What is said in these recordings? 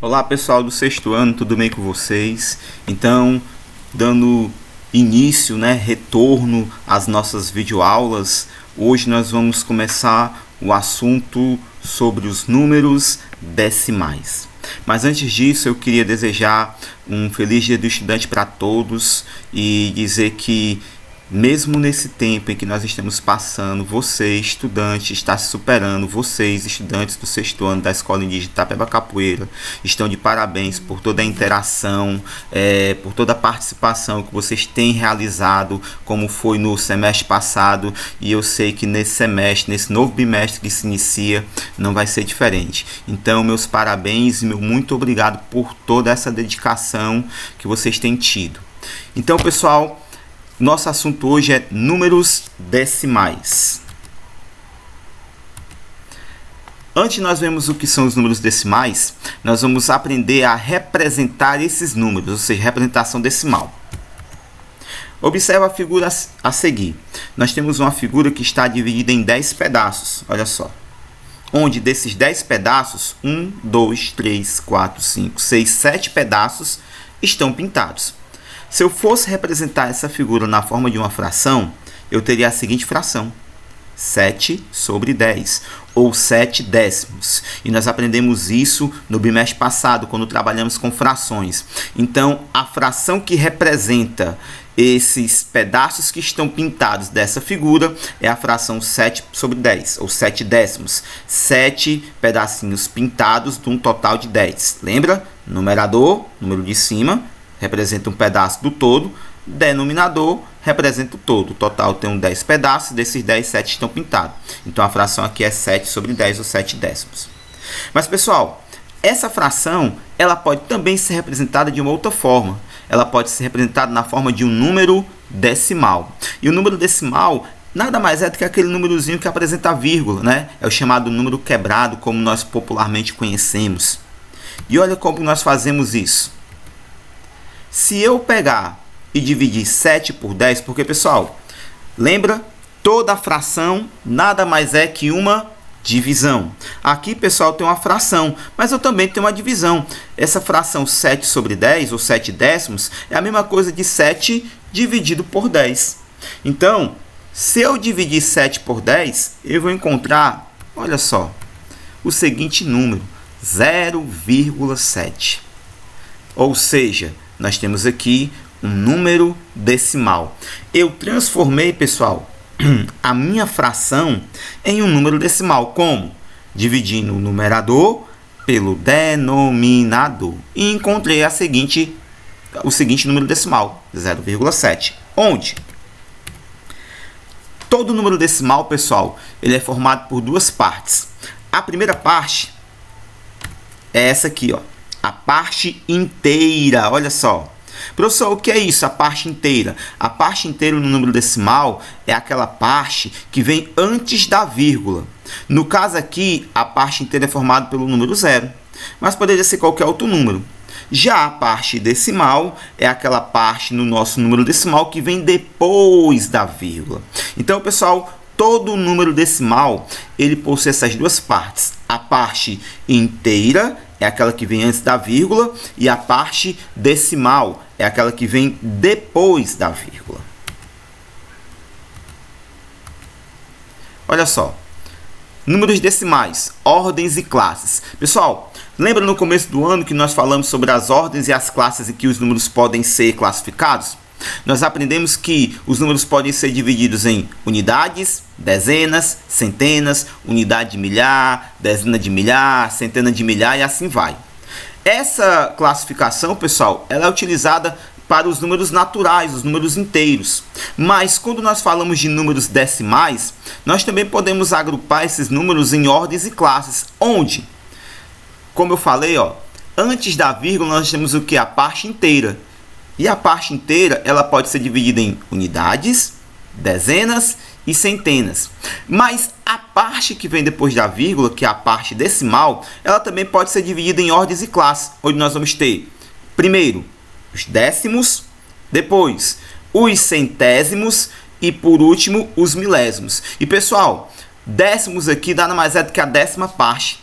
Olá pessoal do sexto ano, tudo bem com vocês? Então, dando início, retorno às nossas videoaulas, hoje nós vamos começar o assunto sobre os números decimais. Mas antes disso, eu queria desejar um feliz dia do estudante para todos e dizer que mesmo nesse tempo em que nós estamos passando, você, estudante, está se superando. Vocês, estudantes do sexto ano da Escola Indígena Itapeba Capoeira, estão de parabéns por toda a interação, por toda a participação que vocês têm realizado, como foi no semestre passado. E eu sei que nesse semestre, nesse novo bimestre que se inicia, não vai ser diferente. Então, meus parabéns e meu muito obrigado por toda essa dedicação que vocês têm tido. Então, pessoal, nosso assunto hoje é números decimais. Antes de nós vermos o que são os números decimais, nós vamos aprender a representar esses números, ou seja, representação decimal. Observe a figura a seguir. Nós temos uma figura que está dividida em 10 pedaços, olha só. Onde desses 10 pedaços, 1, 2, 3, 4, 5, 6, 7 pedaços estão pintados. Se eu fosse representar essa figura na forma de uma fração, eu teria a seguinte fração: 7 sobre 10, ou 7 décimos. E nós aprendemos isso no bimestre passado, quando trabalhamos com frações. Então, a fração que representa esses pedaços que estão pintados dessa figura é a fração 7 sobre 10, ou 7 décimos. 7 pedacinhos pintados de um total de 10. Lembra? Numerador, número de cima, representa um pedaço do todo, denominador representa o todo. O total tem 10 pedaços, desses 10, 7 estão pintados. Então a fração aqui é 7 sobre 10, ou 7 décimos. Mas pessoal, essa fração ela pode também ser representada de uma outra forma. Ela pode ser representada na forma de um número decimal. E o número decimal nada mais é do que aquele númerozinho que apresenta a vírgula, né? É o chamado número quebrado, como nós popularmente conhecemos. E olha como nós fazemos isso. Se eu pegar e dividir 7 por 10, porque, pessoal, lembra? Toda fração nada mais é que uma divisão. Aqui, pessoal, tem uma fração, mas eu também tenho uma divisão. Essa fração 7 sobre 10, ou 7 décimos, é a mesma coisa de 7 dividido por 10. Então, se eu dividir 7 por 10, eu vou encontrar, olha só, o seguinte número: 0,7. Ou seja, nós temos aqui um número decimal. Eu transformei, pessoal, a minha fração em um número decimal. Como? Dividindo o numerador pelo denominador. E encontrei o seguinte número decimal, 0,7. Onde? Todo número decimal, pessoal, ele é formado por duas partes. A primeira parte é essa aqui, ó. A parte inteira, olha só. Professor, o que é isso, a parte inteira? A parte inteira no número decimal é aquela parte que vem antes da vírgula. No caso aqui, a parte inteira é formada pelo número 0, mas poderia ser qualquer outro número. Já a parte decimal é aquela parte no nosso número decimal que vem depois da vírgula. Então, pessoal, todo número decimal, ele possui essas duas partes. A parte inteira é aquela que vem antes da vírgula e a parte decimal é aquela que vem depois da vírgula. Olha só. Números decimais, ordens e classes. Pessoal, lembra no começo do ano que nós falamos sobre as ordens e as classes em que os números podem ser classificados? Nós aprendemos que os números podem ser divididos em unidades, dezenas, centenas, unidade de milhar, dezena de milhar, centena de milhar e assim vai. Essa classificação, pessoal, ela é utilizada para os números naturais, os números inteiros. Mas quando nós falamos de números decimais, nós também podemos agrupar esses números em ordens e classes. Onde? Como eu falei, ó, antes da vírgula nós temos o que? A parte inteira. E a parte inteira ela pode ser dividida em unidades, dezenas e centenas. Mas a parte que vem depois da vírgula, que é a parte decimal, ela também pode ser dividida em ordens e classes, onde nós vamos ter, primeiro, os décimos, depois, os centésimos e, por último, os milésimos. E, pessoal, décimos aqui nada mais é do que a décima parte.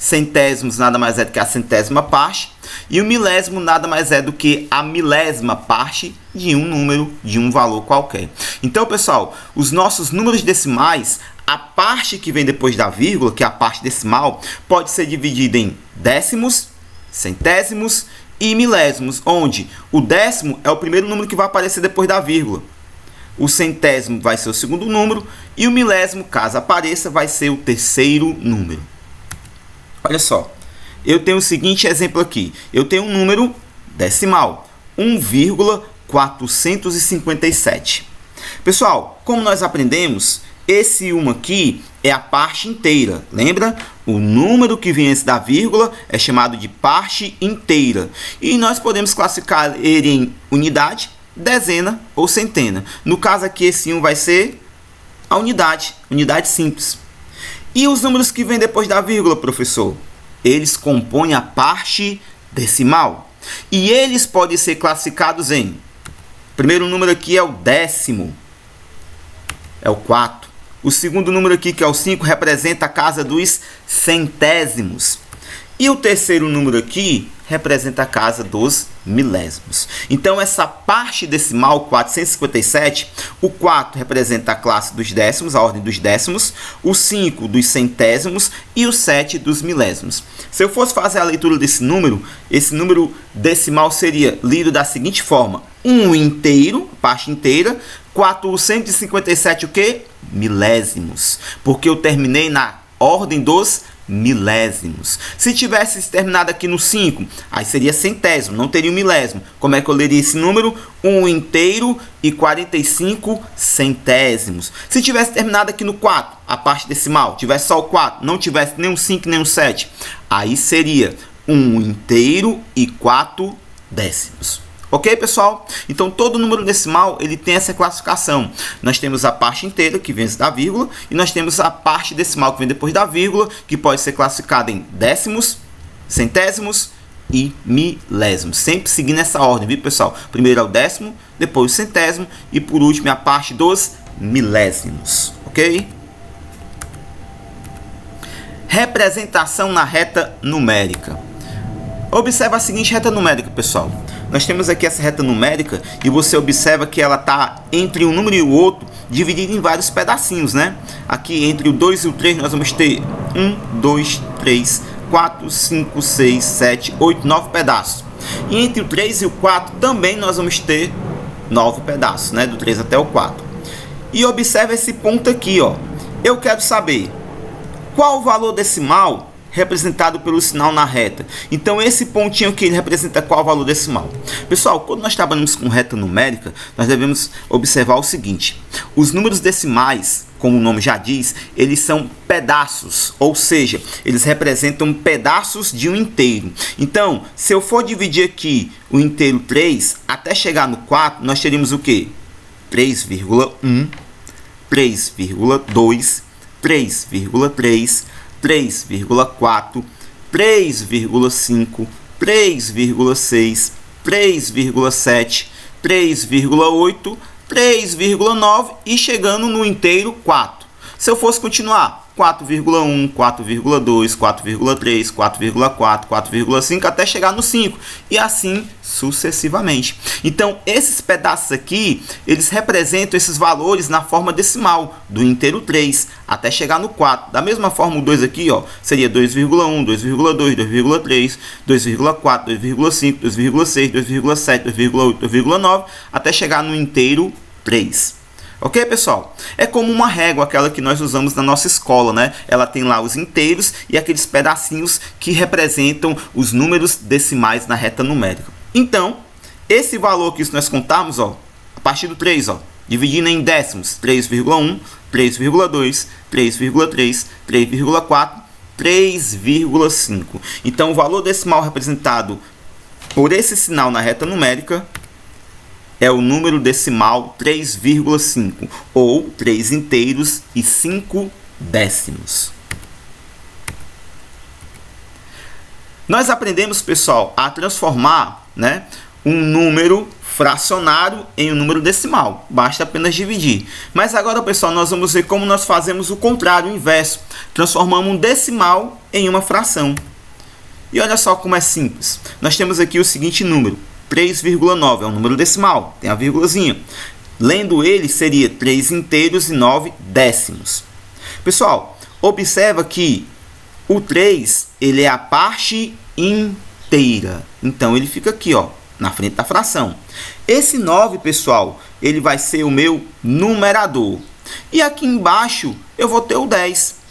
centésimos nada mais é do que a centésima parte, e o milésimo nada mais é do que a milésima parte de um número, de um valor qualquer. Então, pessoal, os nossos números decimais, a parte que vem depois da vírgula, que é a parte decimal, pode ser dividida em décimos, centésimos e milésimos, onde o décimo é o primeiro número que vai aparecer depois da vírgula. O centésimo vai ser o segundo número e o milésimo, caso apareça, vai ser o terceiro número. Olha só, eu tenho o seguinte exemplo aqui. Eu tenho um número decimal, 1,457. Pessoal, como nós aprendemos, esse 1 aqui é a parte inteira. Lembra? O número que vem antes da vírgula é chamado de parte inteira. E nós podemos classificar ele em unidade, dezena ou centena. No caso aqui, esse 1 vai ser a unidade simples. E os números que vêm depois da vírgula, professor? Eles compõem a parte decimal. E eles podem ser classificados em... O primeiro número aqui é o décimo. É o 4. O segundo número aqui, que é o 5, representa a casa dos centésimos. E o terceiro número aqui representa a casa dos milésimos. Então, essa parte decimal, 457, o 4 representa a classe dos décimos, a ordem dos décimos, o 5 dos centésimos e o 7 dos milésimos. Se eu fosse fazer a leitura desse número, esse número decimal seria lido da seguinte forma: 1 inteiro, parte inteira, 457 o quê? Milésimos. Porque eu terminei na ordem dos milésimos. Se tivesse terminado aqui no 5, aí seria centésimo, não teria um milésimo. Como é que eu leria esse número? 1 inteiro e 45 centésimos. Se tivesse terminado aqui no 4, a parte decimal, tivesse só o 4, não tivesse nem um 5 nem um 7, aí seria 1 inteiro e 4 décimos. Ok, pessoal? Então, todo número decimal ele tem essa classificação. Nós temos a parte inteira, que vem antes da vírgula, e nós temos a parte decimal, que vem depois da vírgula, que pode ser classificada em décimos, centésimos e milésimos. Sempre seguindo essa ordem, viu, pessoal? Primeiro é o décimo, depois o centésimo, e por último é a parte dos milésimos. Ok? Representação na reta numérica. Observa a seguinte reta numérica, pessoal. Nós temos aqui essa reta numérica e você observa que ela está entre um número e o outro, dividida em vários pedacinhos, né? Aqui entre o 2 e o 3 nós vamos ter 1, 2, 3, 4, 5, 6, 7, 8, 9 pedaços. E entre o 3 e o 4 também nós vamos ter 9 pedaços, né? Do 3 até o 4. E observa esse ponto aqui, ó. Eu quero saber qual o valor decimal representado pelo sinal na reta. Então, esse pontinho aqui ele representa qual valor decimal? Pessoal, quando nós trabalhamos com reta numérica, nós devemos observar o seguinte: os números decimais, como o nome já diz, eles são pedaços, ou seja, eles representam pedaços de um inteiro. Então, se eu for dividir aqui o inteiro 3 até chegar no 4, nós teríamos o quê? 3,1, 3,2, 3,3, 3,4, 3,5, 3,6, 3,7, 3,8, 3,9 e chegando no inteiro 4. Se eu fosse continuar, 4,1, 4,2, 4,3, 4,4, 4,5 até chegar no 5 e assim sucessivamente. Então, esses pedaços aqui, eles representam esses valores na forma decimal do inteiro 3 até chegar no 4. Da mesma forma, o 2 aqui, ó, seria 2,1, 2,2, 2,3, 2,4, 2,5, 2,6, 2,7, 2,8, 2,9 até chegar no inteiro 3. Ok, pessoal? É como uma régua, aquela que nós usamos na nossa escola, né? Ela tem lá os inteiros e aqueles pedacinhos que representam os números decimais na reta numérica. Então, esse valor que nós contamos, ó, a partir do 3, ó, dividindo em décimos, 3,1, 3,2, 3,3, 3,4, 3,5. Então, o valor decimal representado por esse sinal na reta numérica é o número decimal 3,5, ou 3 inteiros e 5 décimos. Nós aprendemos, pessoal, a transformar, né, um número fracionário em um número decimal. Basta apenas dividir. Mas agora, pessoal, nós vamos ver como nós fazemos o contrário, o inverso. Transformamos um decimal em uma fração. E olha só como é simples. Nós temos aqui o seguinte número. 3,9 é um número decimal. Tem a vírgulazinha. Lendo ele, seria 3 inteiros e 9 décimos. Pessoal, observa que o 3 ele é a parte inteira. Então, ele fica aqui, ó, na frente da fração. Esse 9, pessoal, ele vai ser o meu numerador. E aqui embaixo eu vou ter o 10.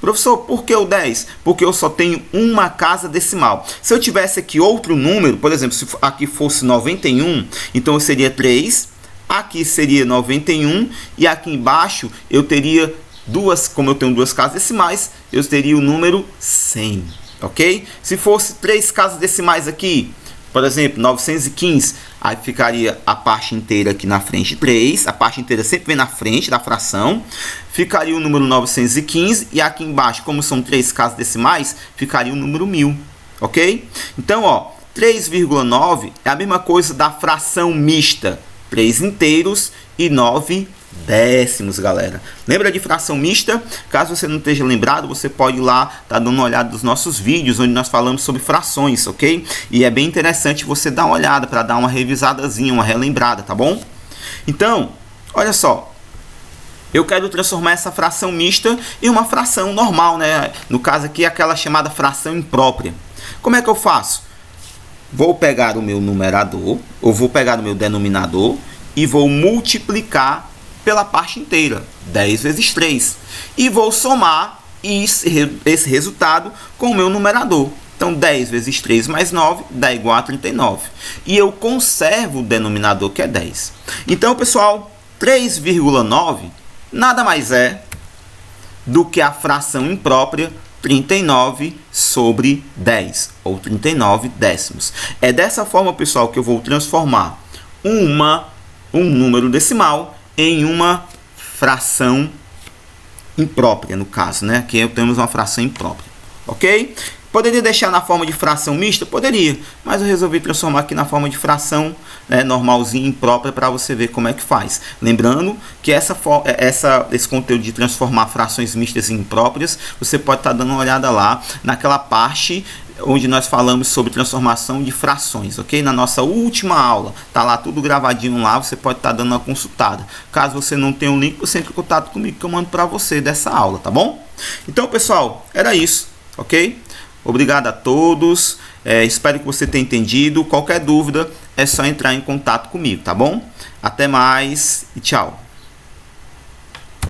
Professor, por que o 10? Porque eu só tenho uma casa decimal. Se eu tivesse aqui outro número, por exemplo, se aqui fosse 91, então eu seria 3, aqui seria 91 e aqui embaixo eu teria como eu tenho duas casas decimais, eu teria o número 100, ok? Se fosse 3 casas decimais aqui, por exemplo, 915, aí ficaria a parte inteira aqui na frente 3, a parte inteira sempre vem na frente da fração, ficaria o número 915 e aqui embaixo, como são 3 casas decimais, ficaria o número 1000, ok? Então, ó, 3,9 é a mesma coisa da fração mista, 3 inteiros e 9 décimos, galera. Lembra de fração mista? Caso você não esteja lembrado, você pode ir lá, tá dando uma olhada nos nossos vídeos, onde nós falamos sobre frações, ok? E é bem interessante você dar uma olhada, para dar uma revisadazinha, uma relembrada, tá bom? Então, olha só. Eu quero transformar essa fração mista em uma fração normal, né? No caso aqui, aquela chamada fração imprópria. Como é que eu faço? Vou pegar o meu numerador, ou vou pegar o meu denominador, e vou multiplicar pela parte inteira, 10 vezes 3. E vou somar esse resultado com o meu numerador. Então, 10 vezes 3 mais 9 dá igual a 39. E eu conservo o denominador, que é 10. Então, pessoal, 3,9 nada mais é do que a fração imprópria 39 sobre 10, ou 39 décimos. É dessa forma, pessoal, que eu vou transformar um número decimal em uma fração imprópria, no caso, né? Aqui temos uma fração imprópria, ok? Poderia deixar na forma de fração mista? Poderia, mas eu resolvi transformar aqui na forma de fração, né, normalzinha, imprópria, para você ver como é que faz. Lembrando que esse conteúdo de transformar frações mistas em impróprias, você pode estar dando uma olhada lá naquela parte onde nós falamos sobre transformação de frações, ok? Na nossa última aula, tá lá tudo gravadinho lá, você pode estar dando uma consultada. Caso você não tenha um link, você entre em contato comigo que eu mando para você dessa aula, tá bom? Então, pessoal, era isso, ok? Obrigado a todos, espero que você tenha entendido. Qualquer dúvida é só entrar em contato comigo, tá bom? Até mais e tchau!